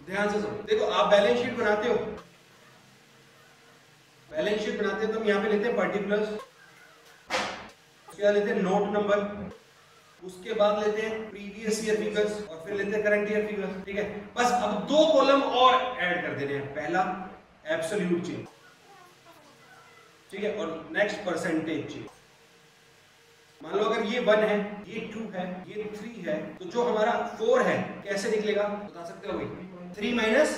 ध्यान से सुनो। देखो आप बैलेंस शीट बनाते हो, तो हम यहाँ पे लेते हैं पर्टिकुलर्स, उसके बाद लेते हैं नोट नंबर, उसके बाद लेते हैं प्रीवियस ईयर फिगर्स और फिर लेते हैं करंट ईयर फिगर्स। ठीक है, बस अब 2 कॉलम और ऐड कर देने हैं। पहला एब्सोल्यूट चेंज, ठीक है, और नेक्स्ट परसेंटेज चेंज। मान लो अगर ये 1 है, ये 2 है, ये 3 है, तो जो हमारा 4 है कैसे निकलेगा बता सकते हो भाई? 3 माइनस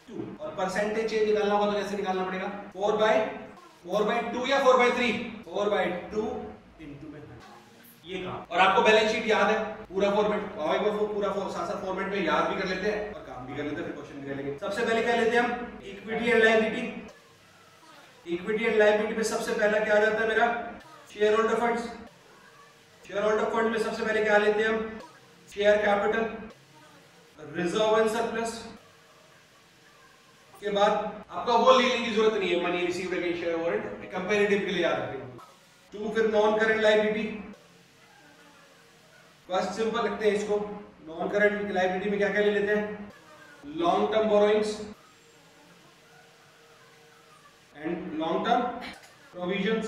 2। और परसेंटेज चेंज निकालना होगा तो कैसे निकालना पड़ेगा? 4/2 या 4/3? 4/2 इंटू में ये काम। और आपको बैलेंस शीट याद है पूरा फॉर्मेट, पूरा साथ फॉर्मेट में याद भी कर लेते हैं और काम भी कर लेते हैं, फिर क्वेश्चन भी कर लेंगे। सबसे पहले क्या लेते हैं हम? Equity and liability. Equity and liability में सबसे पहला क्या आ जाता है मेरा? Share holder funds. Share holder fund में सबसे पहले क्या लेते हैं हम? Share capital, reserve and surplus. के बाद आपका वो लेने की जरूरत नहीं है, money received against share warrant, comparative के लिए याद रखेंगे। 2 फिर नॉन करंट लायबिलिटी। बस सिंपल रखते हैं इसको। नॉन करंट लायबिलिटी में क्या क्या ले लेते हैं? Long term borrowings and long term provisions.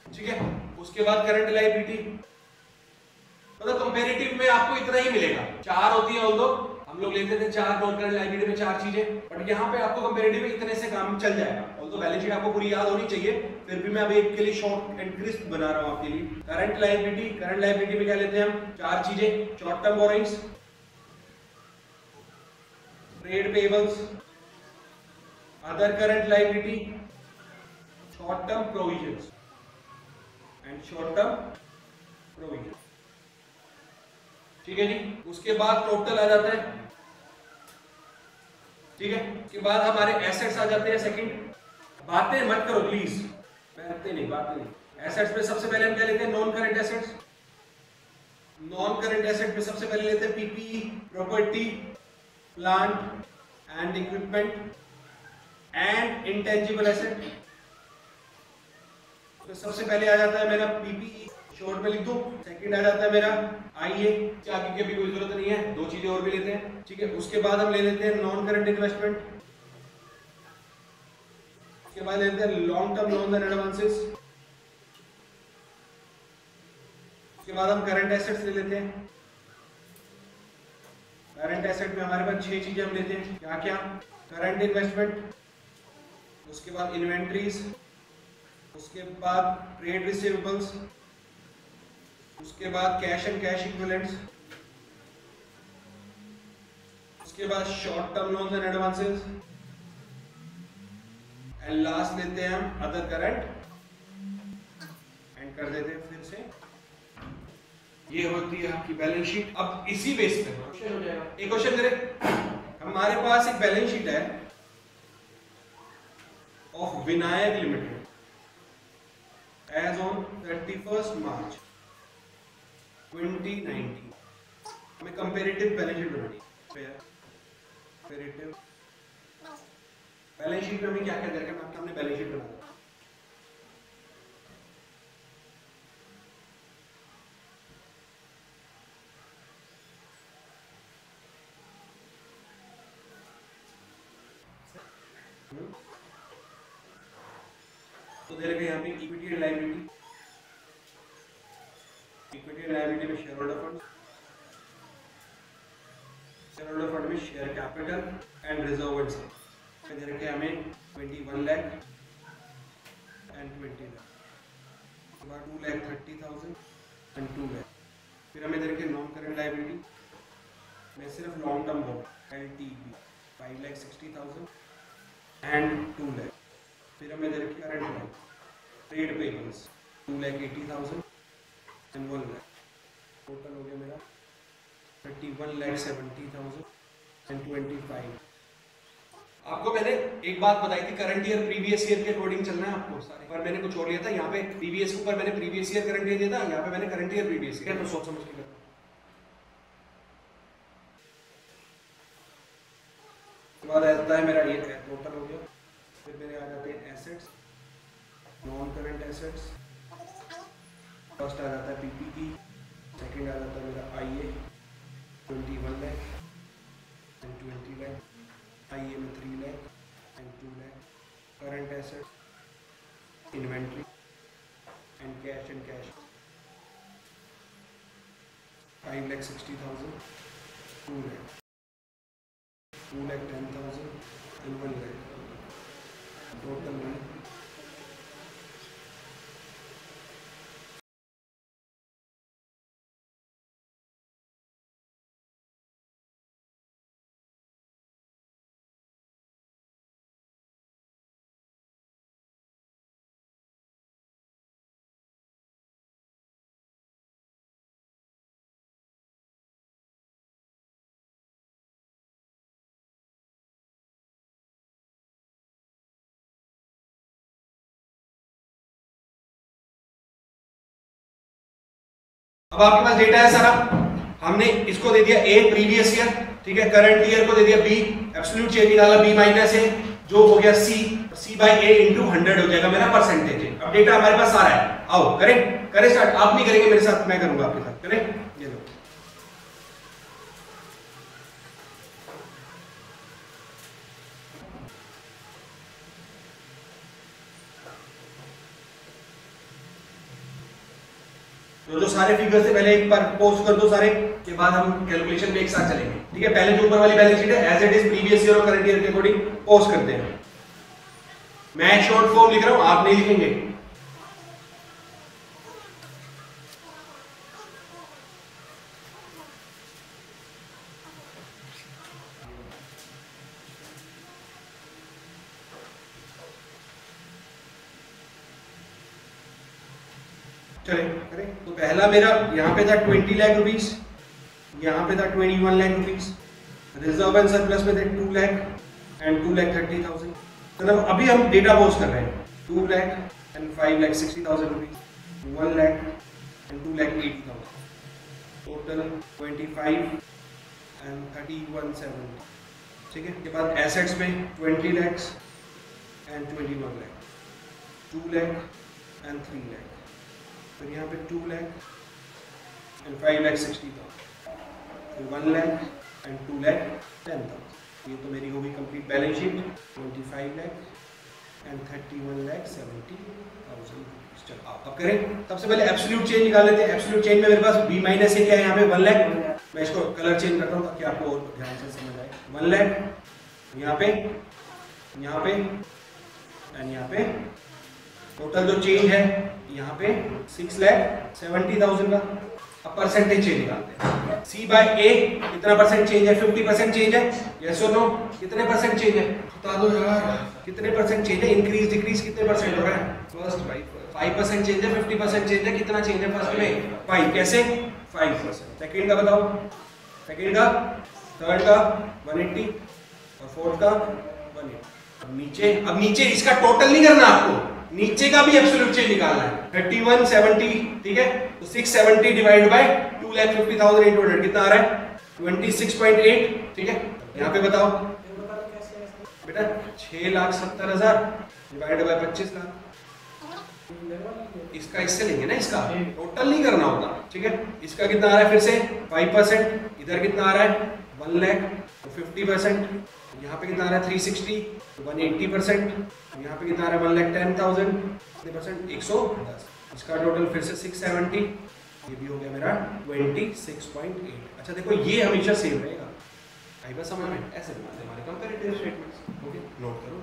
ठीक है, उसके बाद करंट लायबिलिटी। मतलब कंपैरेटिव में आपको इतना ही मिलेगा, 4 होती है। ऑल्दो हम लोग लेते थे 4 नॉन करंट लायबिलिटी में 4 चीजें, बट यहाँ पे आपको कंपैरेटिव में इतने से काम चल जाएगा। ऑल्दो बैलेंस शीट आपको पूरी याद होनी चाहिए, फिर भी मैं अभी एक के लिए शॉर्ट एंड क्रिस्प बना रहा हूँ आपके लिए। करंट लायबिलिटी में क्या लेते हैं हम? 4 चीजें, short term borrowings, trade payables, other current liability, short term provisions and short term provision. ठीक है जी, उसके बाद टोटल आ जाता है। ठीक है, उसके बाद हमारे एसेट्स आ जाते हैं। सेकंड, बातें मत करो प्लीज, बातें नहीं। एसेट्स में सबसे पहले हम क्या लेते हैं? Non current assets. Non current asset में सबसे पहले लेते हैं PPE, property, plant and equipment and intangible asset. तो सबसे पहले आ जाता है मेरा पीपीई, शॉर्ट में लिख दो। सेकंड आ जाता है मेरा आईए, आगे की अभी कोई जरूरत नहीं है, 2 चीजें और भी लेते हैं। ठीक है, उसके बाद हम ले लेते हैं नॉन करंट इन्वेस्टमेंट, उसके बाद लेते हैं long term loans and advances, उसके बाद हम करंट एसेट्स ले लेते हैं। करंट एसेट में हमारे पास 6 चीजें हम लेते हैं। क्या क्या? करंट इन्वेस्टमेंट, उसके बाद इन्वेंट्रीज, उसके बाद ट्रेड रिसीवेबल्स, उसके बाद कैश एंड कैश इक्विवेलेंट्स, उसके बाद short term loans and advances, and last लेते हैं हम अदर करंट एंड कर देते हैं फिर से। ये होती है आपकी बैलेंस शीट। अब इसी बेस पे क्वेश्चन हो जाएगा। एक क्वेश्चन करें, हमारे पास एक बैलेंस शीट है of Vinayak limited as on 31 March 2019। हमें कंपैरेटिव बैलेंस शीट बनानी है। कंपैरेटिव बैलेंस शीट में हमें क्या क्या करके मैं आपके सामने बैलेंस शीट बनाऊंगा। तो दे रखे यहाँ पे equity and liability. Equity and liability में share holder fund, share holder fund में share capital and reserve and सब दे रखे हमें 21 लाख एंड 20 लाख, 2,30,000 एंड 2 लाख। फिर हमें दे रखे नॉन करंट लायबिलिटी में सिर्फ long term bond LTB 5,60,000 and 2 lakh. फिर हमें दे रखी current liability, trade payables 2,80,000 and 1 lakh. Total हो गया मेरा 31,70,000 एंड 25। आपको मैंने एक बात बताई थी, करंट ईयर प्रीवियस ईयर के अकॉर्डिंग चलना है आपको सारे, पर मैंने कुछ और लिया था। यहाँ पे प्रीवियस के ऊपर मैंने प्रीवियस ईयर करंट ईयर दिया था, यहाँ पे मैंने करंट ईयर प्रीवियस ईयर। तो सोच समझ के करना। उसके बाद आता है मेरा ये टोटल हो गया। फिर मेरे आ जाते हैं एसेट्स, एसेट्स, फर्स्ट आ जाता है पीपीई, सेकंड आ जाता है मेरा आईए 21 लाख एंड 20 लाख, आईए में 3 lakh and 2 lakh, current assets, inventory and cash 5,60,000, 2 lakh, 2,10,000 and 1 lakh. Total money. अब आपके पास डेटा है सारा, हमने इसको दे दिया ए प्रीवियस ईयर, ठीक है, करंट ईयर को दे दिया बी, एब्सोल्यूट चेंज निकाला बी माइनस ए, जो हो गया सी बाई ए इंटू 100 हो जाएगा मेरा परसेंटेज है। अब डेटा हमारे पास सारा है, आओ करें स्टार्ट। आप नहीं करेंगे मेरे साथ, मैं करूंगा आपके साथ, करें। ये लो तो जो सारे फिगर्स थे पहले एक बार पोस्ट कर दो सारे, के बाद हम कैलकुलेशन में एक साथ चलेंगे, ठीक है। पहले जो ऊपर वाली बैलेंस शीट है as it is previous year और करंट ईयर के अकॉर्डिंग पोस्ट करते हैं। मैं शॉर्ट फॉर्म लिख रहा हूं, आप नहीं लिखेंगे। चले करें तो पहला मेरा यहाँ पे था 20 लाख रुपीस, यहाँ पे था 21 lakh rupees, reserve and surplus में थे 2 लाख एंड 2,30,000। मतलब अभी हम डेटा पोस्ट कर रहे हैं 2 lakh and 5,60,000 rupees, 1 lakh and 2,80,000, total 25 and 31,70, ठीक है। के बाद एसेट्स में 20 लाख एंड 21 लाख, 2 लाख एंड 3 लाख, फिर यहाँ पे 2 लाख एंड 5,60,000, फिर 1 लाख एंड 2,10,000। ये तो मेरी होगी complete balance sheet. 25 lakh and 31,70,000। चलो अब करें, सबसे पहले एब्सोल्यूट चेंज निकाल लेते हैं। एब्सोल्यूट चेंज में मेरे पास बी माइनस ए क्या है, यहाँ पे 1 लाख। मैं इसको कलर चेंज करता हूँ ताकि आपको और ध्यान से समझ आए। 1 लाख यहाँ पे एंड यहाँ पे टोटल जो चेंज है यहाँ पे 6,70,000 का। अब परसेंटेज चेंज निकालते हैं। सी बाय ए कितना परसेंट चेंज है? 50% चेंज है, यस और नो? कितने परसेंट चेंज है बता दो यार, कितने परसेंट चेंज है? इंक्रीज डिक्रीज कितने परसेंट हो रहा है? फर्स्ट 5% चेंज है, 50% चेंज है, कितना चेंज है फर्स्ट में? 5। कैसे? 5%। सेकंड का बताओ, सेकंड का, थर्ड का 180 और फोर्थ का 180। अब नीचे इसका टोटल नहीं करना आपको, नीचे का भी एब्सोल्यूट चेंज निकालना है। 3170, ठीक है, तो 670 डिवाइड बाय 2,50,800 कितना आ रहा है? 26.8, ठीक है। यहाँ पे बताओ बेटा 6,70,000 डिवाइड बाय 25 लाख। इसका इससे लेंगे ना, इसका टोटल नहीं करना होगा, ठीक है। इसका कितना आ रहा है? फिर से 5%। इधर कितना आ रहा है? 1 लाख। 50%। यहाँ पे कितना आ रहा है? 360। 180%। यहाँ पे कितना आ रहा है? 1,10,000। कितने परसेंट? 110। इसका टोटल फिर से 670। ये भी हो गया मेरा 26.8। अच्छा देखो, ये हमेशा सेम रहेगा। आई बस समझ में ऐसे बनाते हैं हमारे कंपैरेटिव स्टेटमेंट्स। ओके, नोट करो।